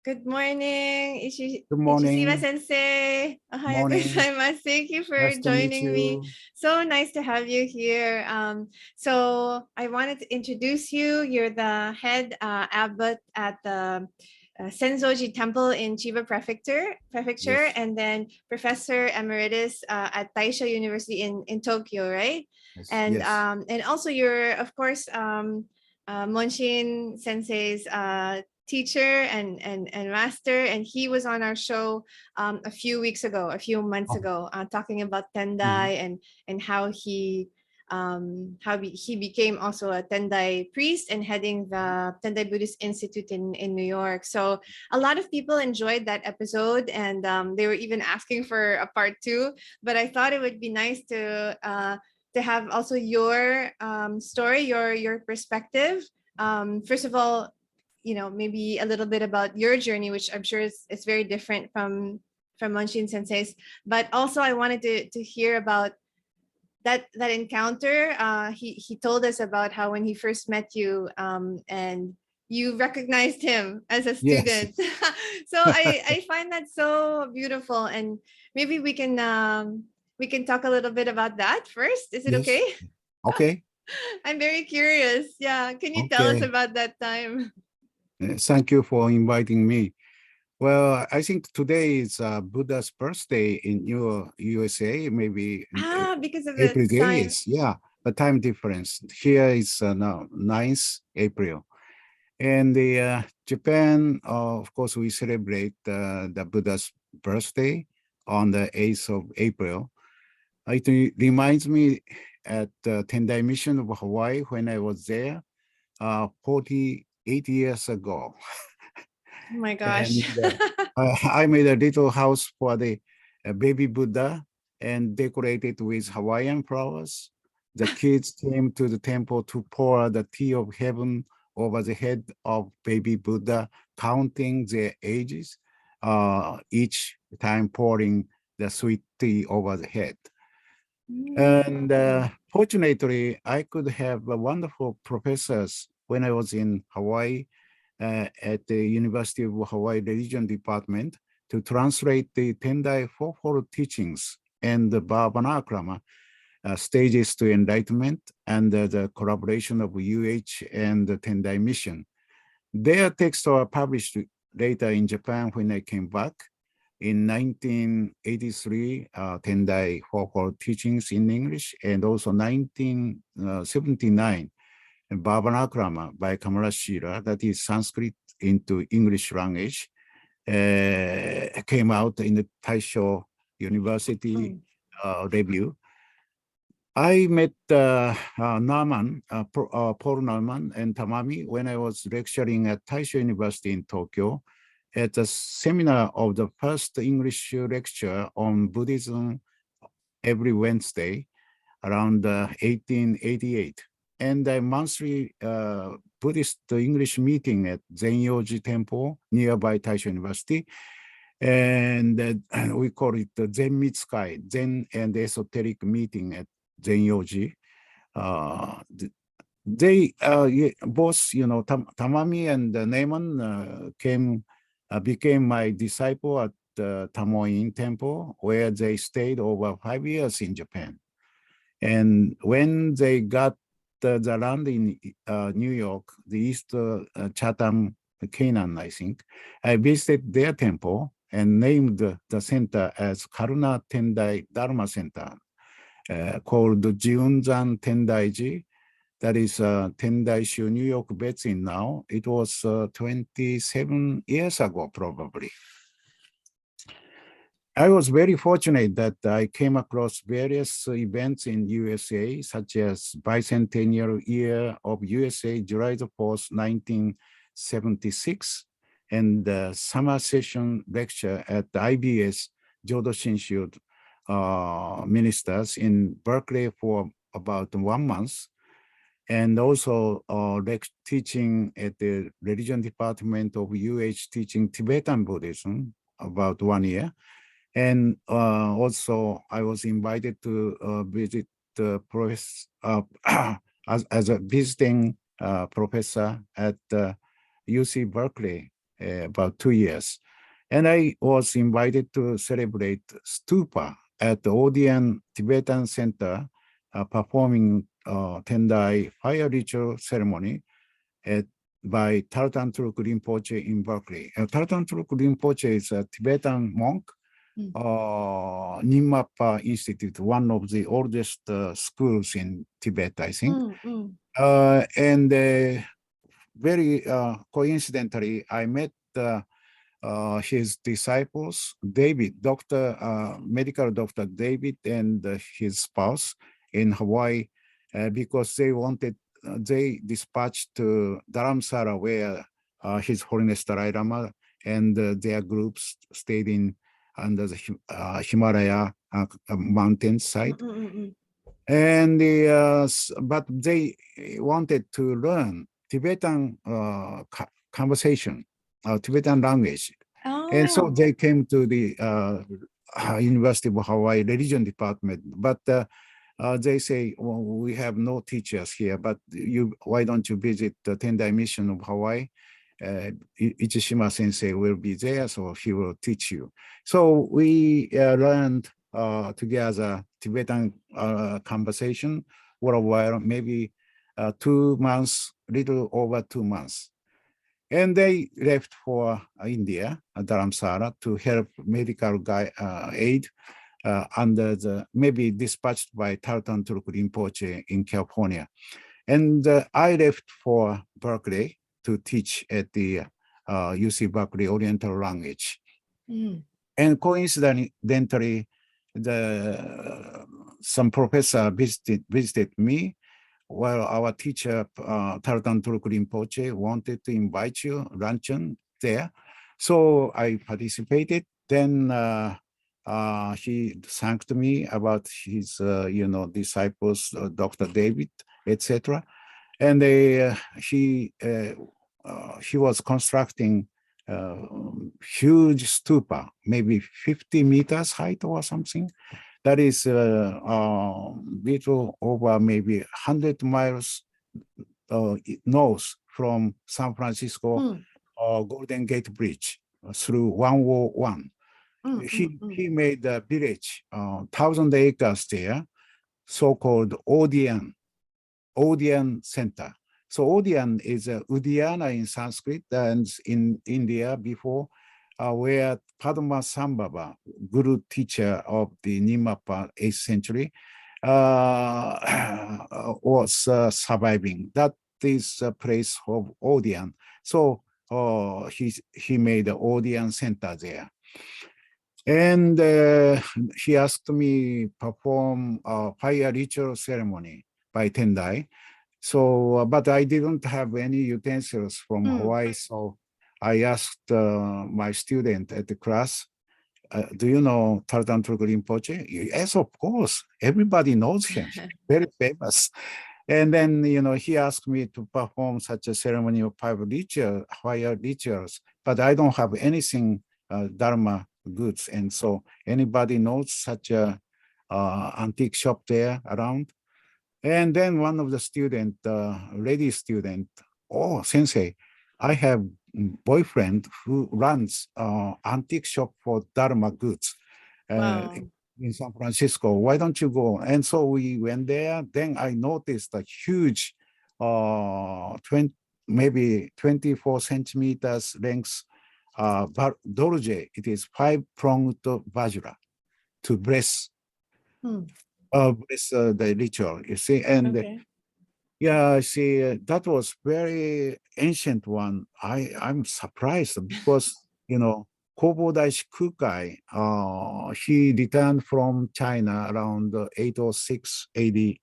Good morning, Good Ichishima morning. sensei. Ohayo Morning. gozaimasu. Thank you for Nice to meet joining me. you. So nice to have you here. So I wanted to introduce you. You're the head abbot at the Senzoji Temple in Chiba Prefecture, Yes. and then Professor Emeritus at Taisho University in Tokyo, right? Yes. Yes. And also you're of course Monshin Sensei's teacher and master, and he was on our show a few months Oh, ago, talking about mhm. Tendai and how he became also a Tendai priest and heading the Tendai Buddhist Institute in New York. So a lot of people enjoyed that episode, and they were even asking for a part two. But I thought it would be nice to have also your story, your perspective. First of all, maybe a little bit about your journey, which I'm sure is very different from Munshin Sensei's. But also, I wanted to hear about that encounter. He told us about how when he first met you, and you recognized him as a Yes. student. So I find that so beautiful, and maybe we can talk a little bit about that first. Is it Yes. okay? Okay. I'm very curious. Yeah, can you tell us Okay. about that time? Thank you for inviting me. Well, I think today is Buddha's birthday in your USA. Maybe Because of the April sign. days. Yeah, the time difference here is now 9th April. And the Japan, of course, we celebrate the Buddha's birthday on the 8th of April. It reminds me at the Tendai Mission of Hawaii when I was there 48 years ago. Oh my And gosh. I made a little house for the baby Buddha and decorated with Hawaiian flowers. The kids came to the temple to pour the tea of heaven over the head of baby Buddha, counting their ages, each time pouring the sweet tea over the head. And fortunately, I could have wonderful professors when I was in Hawaii at the University of Hawaii Religion Department to translate the Tendai Fourfold Teachings and the Bhavanakrama, Stages to Enlightenment, and the collaboration of UH and the Tendai Mission. Their texts were published later in Japan when I came back. In 1983, Tendai Fourfold Teachings in English, and also 1979, Bhavanakrama by Kamarashira, that is Sanskrit into English language, came out in the Taisho University review. I met Paul Norman and Tamami when I was lecturing at Taisho University in Tokyo at the seminar of the first English lecture on Buddhism every Wednesday around 1888. And a monthly Buddhist English meeting at Zenyoji Temple nearby Taisho University. And we call it the Zen Mitsukai, Zen and Esoteric meeting at Zenyoji. They both, Tamami and Neyman became my disciple at the Tamoin Temple, where they stayed over 5 years in Japan. And when they got the land in New York, the East Chatham, Canaan, I think, I visited their temple and named the center as Karuna Tendai Dharma Center, called Jiunzan Tendaiji. That is Tendaishu, New York Betsin now. It was 27 years ago, probably. I was very fortunate that I came across various events in USA, such as bicentennial year of USA, July the 4th, 1976, and the summer session lecture at the IBS Jodo Shinshu ministers in Berkeley for about 1 month, and also teaching at the religion department of UH teaching Tibetan Buddhism about 1 year. And also, I was invited to visit the as a visiting professor at UC Berkeley about 2 years. And I was invited to celebrate stupa at the Odeon Tibetan Center, performing Tendai fire ritual ceremony by Tartan Truk Rinpoche in Berkeley. Tartan Truk Rinpoche is a Tibetan monk, Nyingmapa Institute, one of the oldest schools in Tibet, I think. And very coincidentally, I met his disciples, David, medical doctor David, and his spouse in Hawaii, because they dispatched to Dharamsala, where His Holiness Dalai Lama and their groups stayed in under the Himalaya mountain side. And but they wanted to learn Tibetan conversation, Tibetan language. And so they came to the University of Hawaii religion department. But they say, well, we have no teachers here, but why don't you visit the Tendai Mission of Hawaii? Ichishima sensei will be there, so he will teach you. So we learned together Tibetan conversation for a while, maybe 2 months, little over 2 months. And they left for India, Dharamsala, to help medical aid under the, maybe dispatched by Tartan Truk Rinpoche in California. And I left for Berkeley to teach at the UC Berkeley Oriental Language. And coincidentally, some professor visited me. Well, our teacher, Tartan Truk Rinpoche, wanted to invite you luncheon there. So I participated. Then he thanked me about his, disciples, Dr. David, etc. And he was constructing huge stupa, maybe 50 meters height or something. That is little over maybe 100 miles north from San Francisco Golden Gate Bridge through 101. He made a village, 1,000 acres there, so-called Odeon Center. So Odeon is Uddiyana in Sanskrit, and in India before, where Padmasambhava, guru teacher of the Nyingmapa 8th century, was surviving. That is a place of Odeon. So he made the Odeon Center there. And he asked me perform a fire ritual ceremony by Tendai. So, but I didn't have any utensils from Hawaii. So I asked my student at the class, do you know Tartan Truk Rinpoche? Yes, of course. Everybody knows him. Very famous. And then, he asked me to perform such a ceremony of fire rituals, but I don't have anything dharma goods. And so anybody knows such a antique shop there around? And then one of the student, lady student, oh, sensei, I have boyfriend who runs antique shop for dharma goods in San Francisco. Why don't you go? And so we went there. Then I noticed a huge, maybe 24 centimeters length dorje. It is 5-pronged vajra to bless. The ritual, you see, and yeah, see, that was very ancient one. I'm surprised because Kobo Daishi Kukai, he returned from China around 806 AD,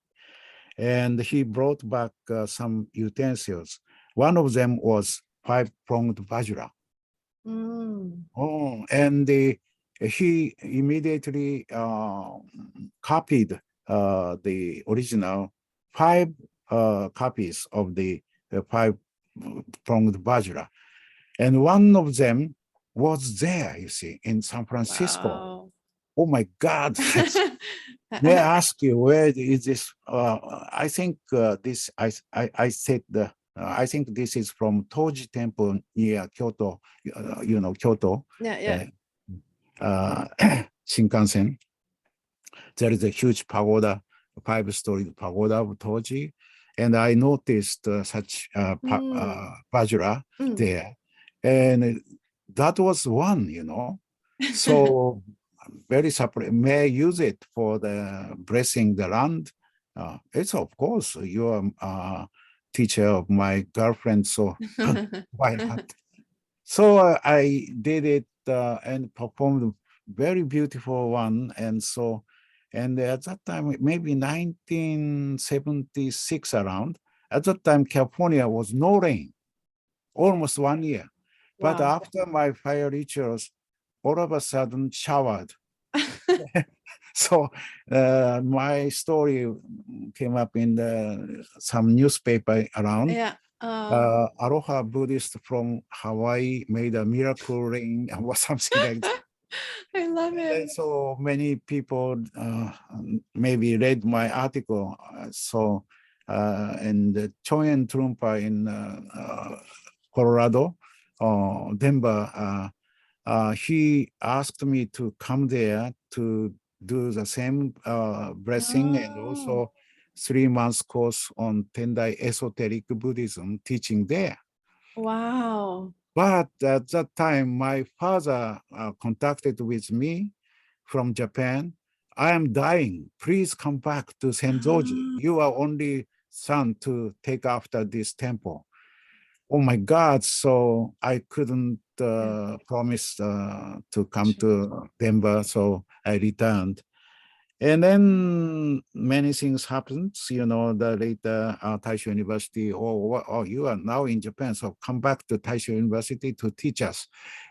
and he brought back some utensils. One of them was 5-pronged vajra. Oh, and he immediately copied the original 5 copies of the 5-pronged vajra. And one of them was there, you see, in San Francisco. Wow. Oh my God. May I ask you, where is this? I think I said I think this is from Toji Temple near Kyoto, Kyoto, Yeah, yeah. uh, Shinkansen. There is a huge pagoda, a 5-story pagoda of Toji. And I noticed such vajra Mm. there. And that was one, So I'm very surprised. May I use it for the blessing the land? It's of course, you're a teacher of my girlfriend, so why not? So I did it and performed very beautiful one. And at that time, maybe 1976 around, at that time, California was no rain, almost 1 year. But Wow. after my fire rituals, all of a sudden showered. So my story came up in some newspaper around. Yeah. Aloha Buddhist from Hawaii made a miracle rain or something like that. I love And then it. so many people maybe read my article. And Choyan Trumpa in Colorado, Denver, he asked me to come there to do the same blessing and Oh, also 3 months course on Tendai Esoteric Buddhism teaching there. wow. But at that time, my father contacted with me from Japan. I am dying. Please come back to Senzoji. Ah, You are only son to take after this temple. Oh my God. So I couldn't yeah. promise to come Sure. to Denver. So I returned. And then many things happened, the later Taisho University, oh, you are now in Japan, so come back to Taisho University to teach us.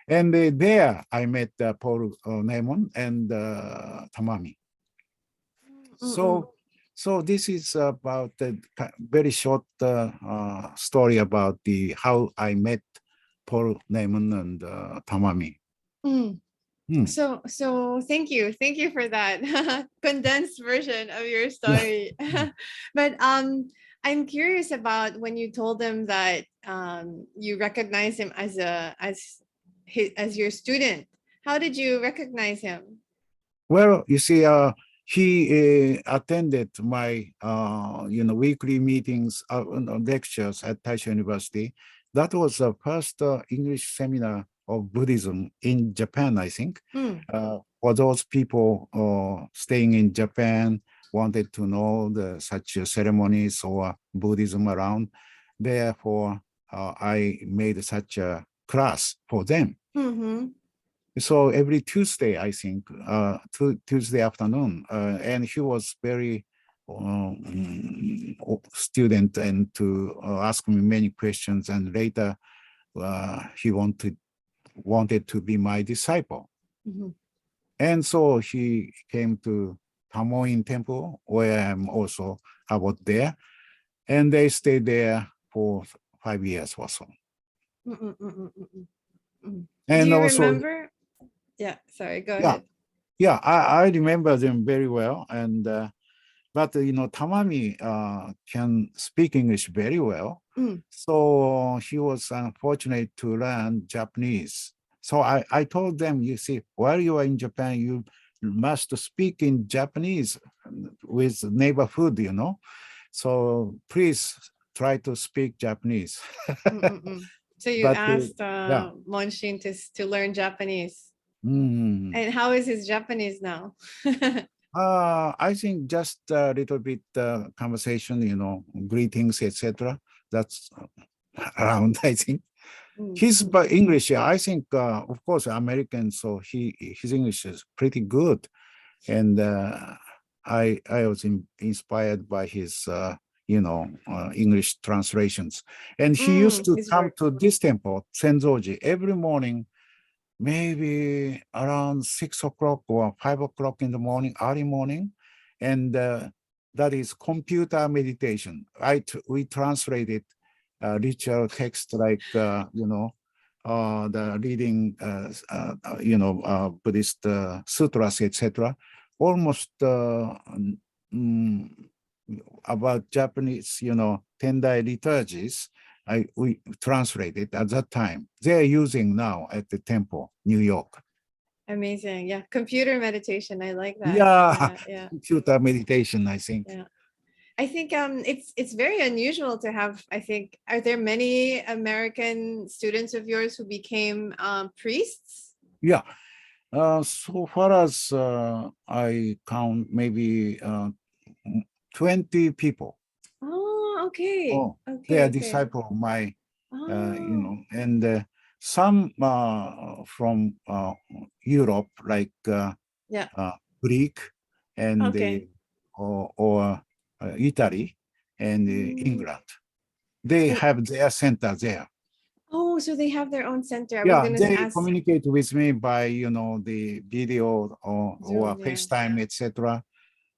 And there I met Paul Nemon and Tamami. Mm-mm. So this is about the very short story about how I met Paul Nemon and Tamami. Mm. Hmm. So thank you for that condensed version of your Yeah. story. But I'm curious about when you told them that you recognize him as as your student. How did you recognize him? Well, you see, he attended my, weekly meetings, lectures at Taisho University. That was the first English seminar of Buddhism in Japan, I think. Mm. For those people staying in Japan, wanted to know such ceremonies or Buddhism around. Therefore, I made such a class for them. Mm-hmm. So every Tuesday, I think, Tuesday afternoon, and he was very student and to ask me many questions. And later, he wanted to be my disciple. Mm-hmm. And so he came to Tamoin Temple, where I'm also about there, and they stayed there for 5 years or so. Mm-mm, mm-mm, mm-mm, mm. Do And you also, remember? Yeah, sorry, go yeah, ahead. yeah, I remember them very well. And but Tamami can speak English very well. Mm. So he was unfortunate to learn Japanese. So I told them, you see, while you are in Japan, you must speak in Japanese with neighborhood. So please try to speak Japanese. Mm-mm-mm. So you But asked yeah. Monshin to learn Japanese. Mm. And how is his Japanese now? I think just a little bit conversation, greetings, etc. That's around, I think. Mm, His but English, yeah, I think, of course, American, so his English is pretty good. And I was inspired by his, English translations. And he used to his come work. to this temple, Senzoji, every morning, maybe around 6 o'clock or 5 o'clock in the morning, early morning. And that is computer meditation. We translated ritual text like, the reading, Buddhist sutras, etc. Almost mm, about Japanese, Tendai liturgies. we translated at that time. They're using now at the temple, New York. Amazing. Yeah. Computer meditation. I like that. Yeah, Yeah. computer meditation, I think. Yeah. I think it's very unusual to have, I think, are there many American students of yours who became priests? Yeah. So far as I count, maybe 20 people. Oh, okay. Oh, they Okay, are okay. disciple of my, Oh, and some from Europe, like yeah. Greek and Okay. or Italy and Mm. England. They And have their center there. oh, so they have their own center. I was Yeah, gonna they ask communicate with me by the video or Zoom. Yeah. FaceTime, etc.,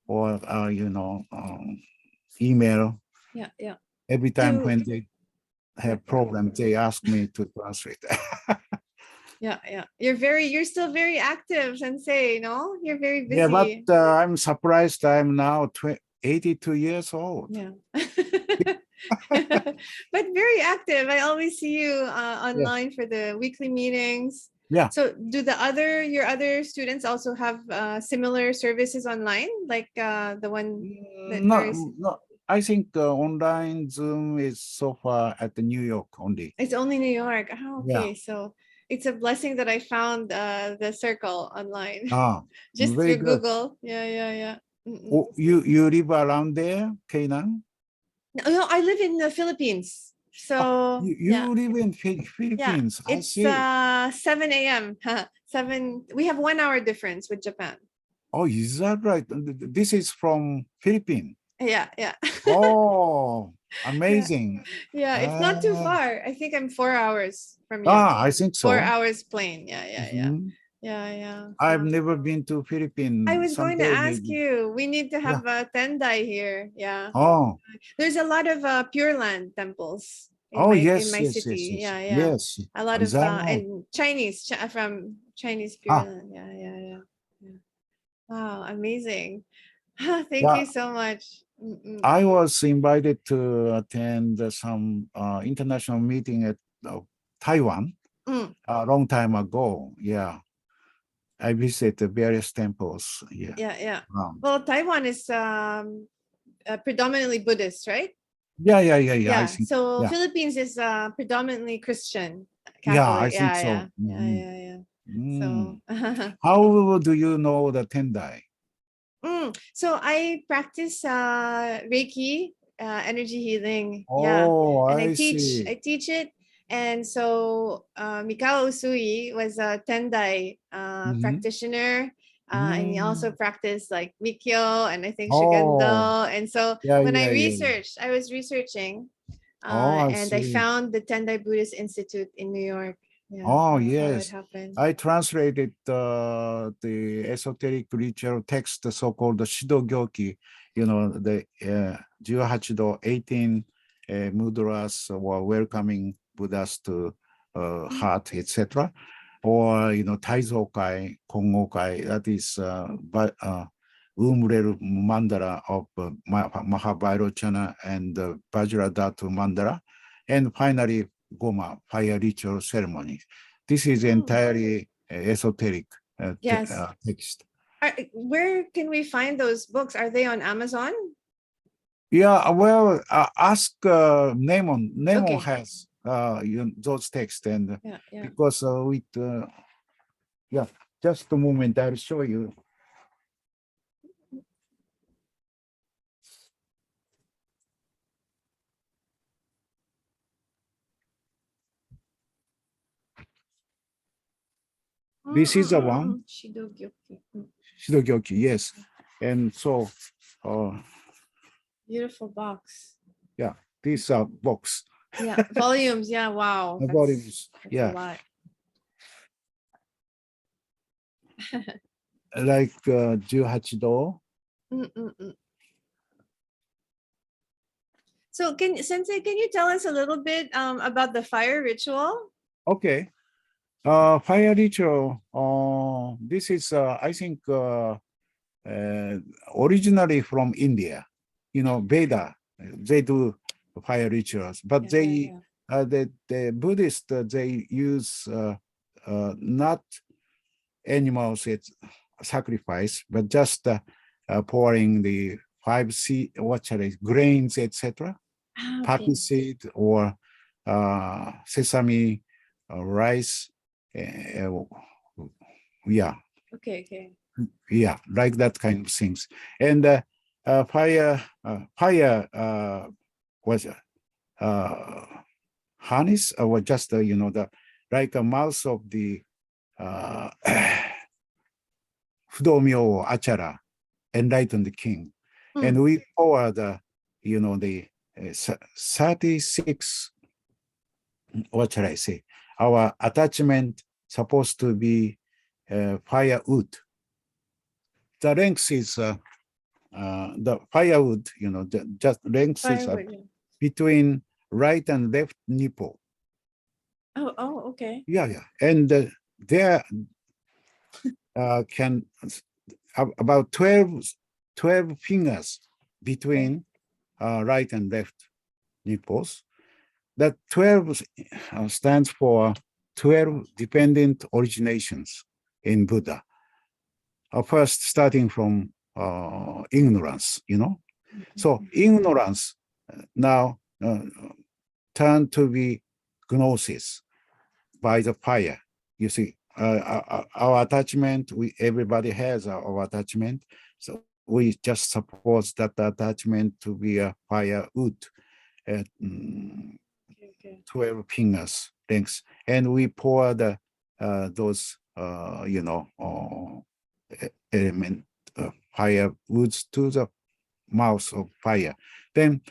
or email. Yeah. Yeah. Every time Do when they yeah, have yeah. problems, they ask me to translate. Yeah, yeah. You're still very active, sensei, no? You're very Yeah, but busy. I'm surprised I'm now 82 years old. Yeah. But very active. I always see you Yeah. online for the weekly meetings. Yeah. So do your other students also have similar services online, like the one that No, varies? no. I think online Zoom is so far at the New York only. It's only New York. Oh, Yeah. okay. So it's a blessing that I found the circle online Ah, just very through good. Google. Yeah, yeah, yeah. Mm-mm. Oh, you live around there, Canaan? No, no, I live in the Philippines. Ah, So yeah, you live in yeah. Philippines. I It's see. 7 a.m. 7. We have 1 hour difference with Japan. Oh, is that right? This is from Philippines. Yeah, yeah. Oh, Yeah. amazing. Yeah, it's not too far. I think I'm 4 hours from you. I think Four so. hours plane. Yeah, yeah, yeah. Mhm. Yeah, yeah. I've Yeah. never been to I Philippines. was going to Someday ask maybe. you, we need to Yeah. have a tendai here. Yeah. Oh, There's a lot of Pure Land temples in oh my yes, yes, yes, city. yes, Yeah, yeah. yes. A lot Is of that right? and Chinese from Chinese Pure Ah, Land. Yeah, yeah, yeah. Yeah. Wow, amazing. Thank yeah. you so much. Mm-mm. I was invited to attend some international meeting at Taiwan Mm, a long time ago. Yeah, I visited various temples. Yeah. yeah, yeah. Um, Well, Taiwan is predominantly Buddhist, right? yeah. I Yeah. think. So Yeah, Philippines is predominantly Christian, yeah. I Catholic. think Yeah, so. yeah, yeah, Mhm. yeah, yeah. So, Mm. How do you know the Tendai? so I practice Reiki, energy healing. Yeah, Oh, and I see. I teach it. And so Mikao Usui was a Tendai Mhm. practitioner. And he also Mm. practiced like Mikyo and I think Oh, Shugendo. And so when yeah. I was researching Oh, I and I see. found the Tendai Buddhist Institute in New York. Yeah, Oh, that's how it yes. happened. I translated the esoteric ritual text, the so-called Shidogyoki, the 18 18 mudras were welcoming Buddhas to Mm. heart, etc. Or, Taizokai, Kongokai, that is Umrel mandala of Mahavairochana and Vajra Dhatu mandala. And finally, Goma, fire ritual ceremony. This is Oh, entirely esoteric yes. text. Where can we find those books? Are they on Amazon? Yeah, well, ask Nemo Okay. has those texts, and Yeah, yeah. because yeah, just a moment, I'll show you. This is the one, Shidogyoki. Shidogyoki, yes. And so, uh, Beautiful box. yeah, this box, Yeah, volumes. Yeah, wow. the volumes, That's a yeah, lot. like 18 do. Mm-mm-mm. So Sensei, can you tell us a little bit about the fire ritual? Okay. Fire ritual. This is, I think, originally from India. Veda, they do fire rituals, but Yeah, yeah, they yeah. the Buddhists, they use not animals it's sacrifice, but just pouring the 5 seed, what shall I, grains, etc. Ah, Poppy okay. seed or sesame, rice. Yeah, Okay. yeah, like that kind of things. And fire was harness or just the like a mouse of the Fudomyo or Achara, enlightened king. And Mm. we pour the 36, what shall I say? Our attachment supposed to be firewood. The length is the firewood, just length is Firewood. Yeah. between right and left nipple. Oh, okay. Yeah. And there can about 12 fingers between right and left nipples. That 12 stands for 12 dependent originations in Buddha. First, starting from ignorance, So ignorance now turned to be gnosis by the fire. You see, our attachment, everybody has our attachment. So we just suppose that attachment to be a firewood. Okay. 12 fingers lengths, and we pour those element firewoods to the mouth of fire. Then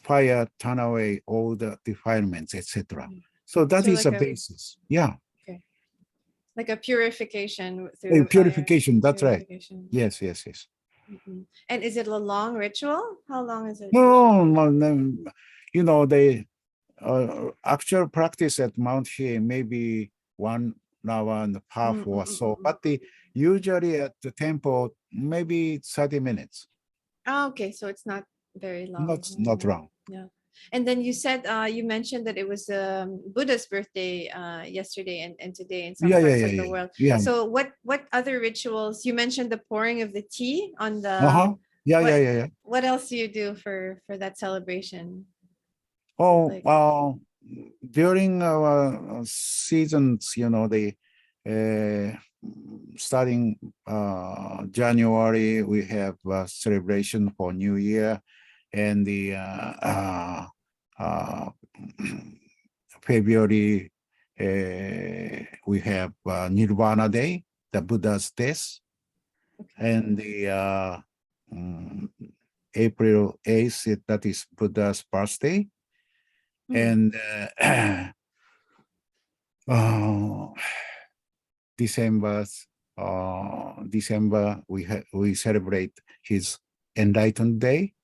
fire turn away all the defilements, etc. So that So is like a basis. Yeah. okay. Like a purification through fire. Purification. That's right. Purification. Yes. And is it a long ritual? How long is it? No. The actual practice at Mount He maybe 1 hour and a half or so, but usually at the temple maybe 30 minutes. Oh, okay, so it's not very long. Not wrong. Yeah. And then you said you mentioned that it was Buddha's birthday yesterday and today in some parts of the world. Yeah. So what other rituals? You mentioned the pouring of the tea on the Yeah. What else do you do for that celebration? During our seasons, the starting January, we have a celebration for New Year, and the February, we have Nirvana Day, the Buddha's death, and the April 8th, that is Buddha's birthday. And December, we celebrate his enlightened day.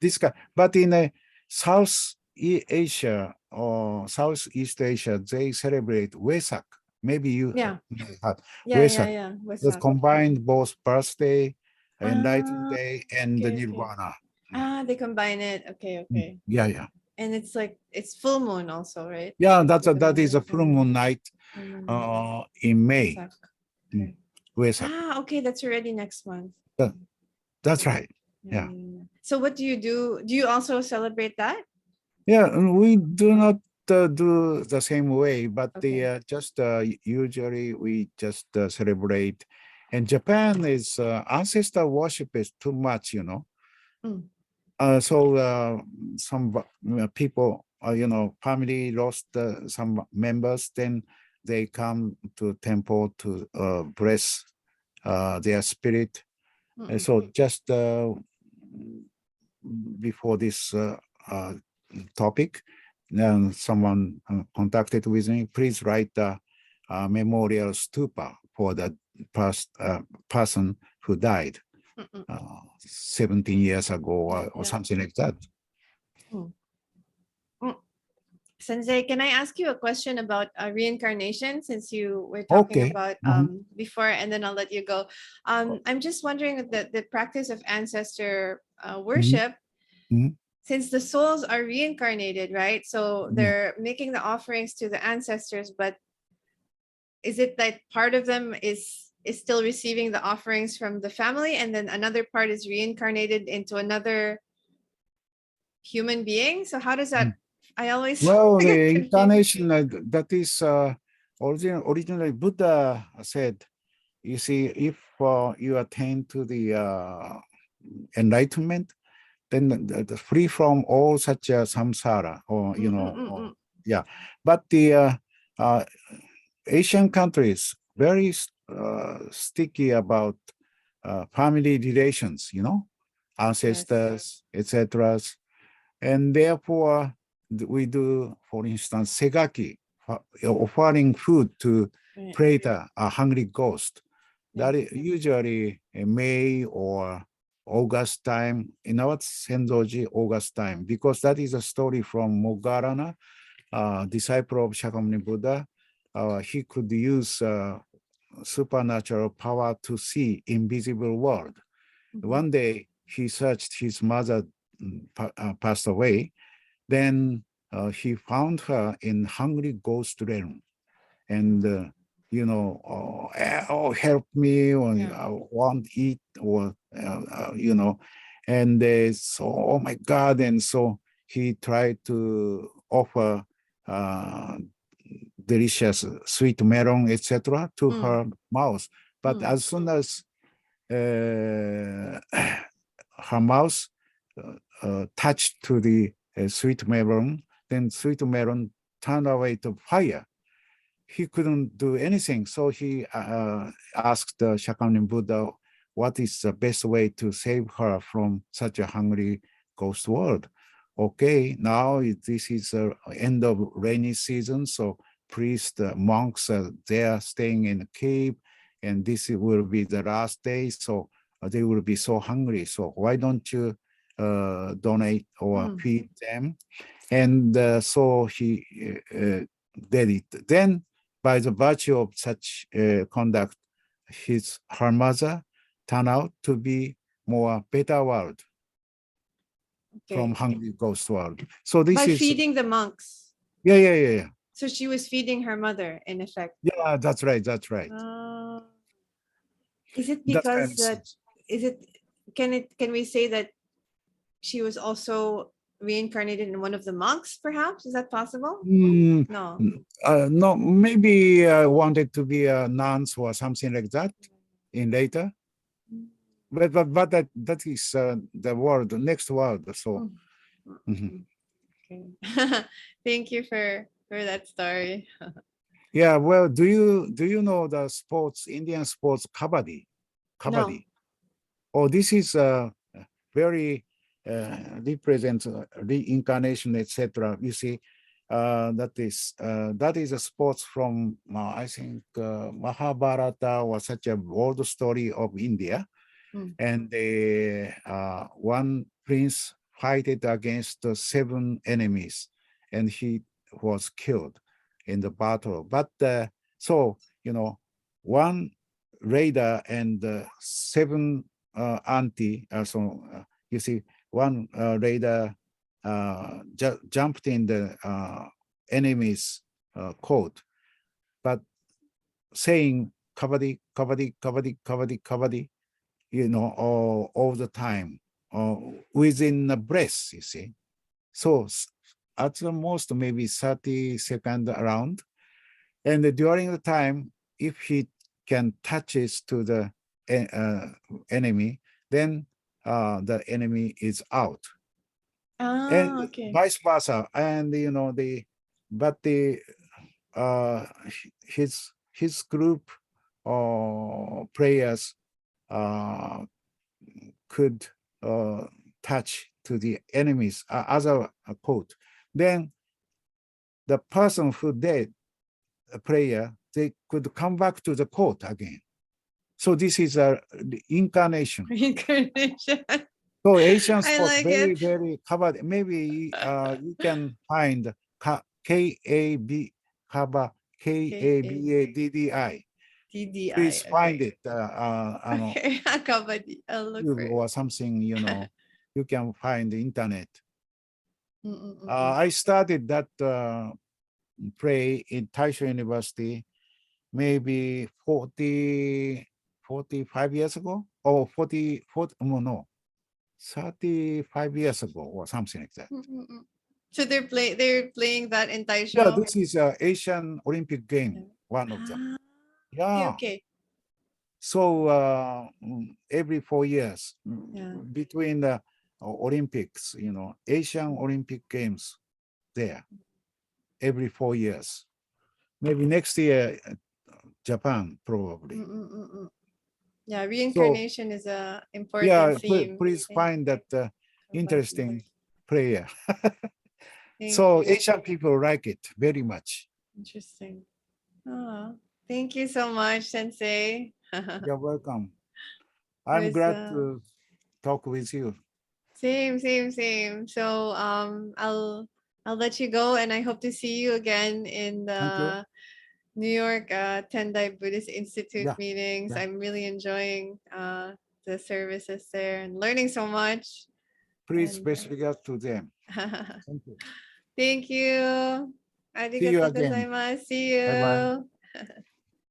This guy, but in South Asia or Southeast Asia, they celebrate Wesak. Maybe you had Wesak. That combined both birthday, enlightened day, and the Nirvana. They combine it. Okay. Yeah. And it's like it's full moon also, right? Yeah, that is a full moon night in May. Wesak. Okay, that's already next month. That's right. Yeah. So what do you do? Do you also celebrate that? Yeah, we do not do the same way, but just usually we just celebrate. And Japan is ancestor worship is too much, So some people, family lost some members, then they come to temple to bless their spirit. So just before this topic, someone contacted with me, please write a memorial stupa for the past person who died 17 years ago or something like that. Sensei, can I ask you a question about reincarnation, since you were talking about before, and then I'll let you go. I'm just wondering the practice of ancestor worship. since the souls are reincarnated, right? So Yeah. they're making the offerings to the ancestors, but is it that part of them is still receiving the offerings from the family, and then another part is reincarnated into another human being? So how does that? Mm. I always Well, get the confused. incarnation that is originally Buddha said, you see, if you attain to the enlightenment, then free from all such samsara, or yeah. But the uh, Asian countries very sticky about family relations, Yes. ancestors, etc. And therefore, we do, for instance, segaki, offering food to Right. predator, a hungry ghost. Yeah. That is usually May or August time, in our Senzoji, August time, because that is a story from Moggallana, disciple of Shakyamuni Buddha. He could use supernatural power to see invisible world. One day he searched his mother, passed away. Then he found her in hungry ghost realm, and oh, help me, or Yeah. I want eat, or and so, oh my God, and so he tried to offer uh, delicious sweet melon, etc., to her mouth. But as soon as her mouth touched to the sweet melon, then sweet melon turned away to fire. He couldn't do anything. So he asked the Shakyamuni Buddha, what is the best way to save her from such a hungry ghost world? Okay, now this is the end of rainy season, so priests, monks, they are staying in a cave, and this will be the last day, so they will be so hungry. So why don't you donate or feed them? And so he did it. Then, by the virtue of such conduct, her mother turned out to be more better world from Okay. hungry ghost world. So this By is, feeding the monks. yeah. So she was feeding her mother, in effect. Yeah, that's right, that's right. Uh, is it That's kind because of that? sense. Is it? Can we say that she was also reincarnated in one of the monks? Perhaps is that possible? Mm, No. no, maybe wanted to be a nuns or something like that in later. But that is the word, the next word. So mhm. Okay. Thank you for that story. Yeah, well, do you know the sports, Indian sports, Kabaddi? No. Kabaddi. Oh, this is very represents reincarnation, etc. You see, that is a sports from I think Mahabharata, or such a old story of India, and one prince fighted against seven enemies, and he was killed in the battle. But so one raider and seven anti. So you see, one raider jumped in the enemy's coat, but saying "kabaddi, kabaddi, kabaddi, kabaddi, kabaddi," all the time, within a breath, you see. So at the most, maybe 30 seconds around. And during the time, if he can touches to the enemy, then the enemy is out. And Okay. vice versa. And but the uh, his group players could touch to the enemy's other court. Then the person who did a prayer, they could come back to the court again. So this is a incarnation. Reincarnation. So Asian I sports like very, it. very covered. Maybe you can find K-A-B, Kaba, Kabaddi. TDI. Please find Okay. it. Okay. Kabaddi. I'll look for YouTube it. or something, you can find the internet. I started that pray in Taisho University maybe 45 years ago, or 40, no, 35 years ago, or something like that. So they're playing that in Taisho. Yeah, this is Asian Olympic game, one of them. Yeah. Okay. So every 4 years, Yeah. between the Olympics, Asian Olympic Games there, every 4 years. Maybe next year, Japan, probably. Yeah, So, reincarnation is a important yeah, theme. please find that interesting prayer. Thank So you. Asian people like it very much. Interesting. Oh, thank you so much, Sensei. You're welcome. I'm glad to talk with you. Same. So I'll let you go, and I hope to see you again in Thank you. the New York Tendai Buddhist Institute Yeah. meetings. Yeah. I'm really enjoying the services there and learning so much. Please, And, best regards to them. Thank you. thank you. See you Arigatou again. gozaimasu. See Bye-bye. you.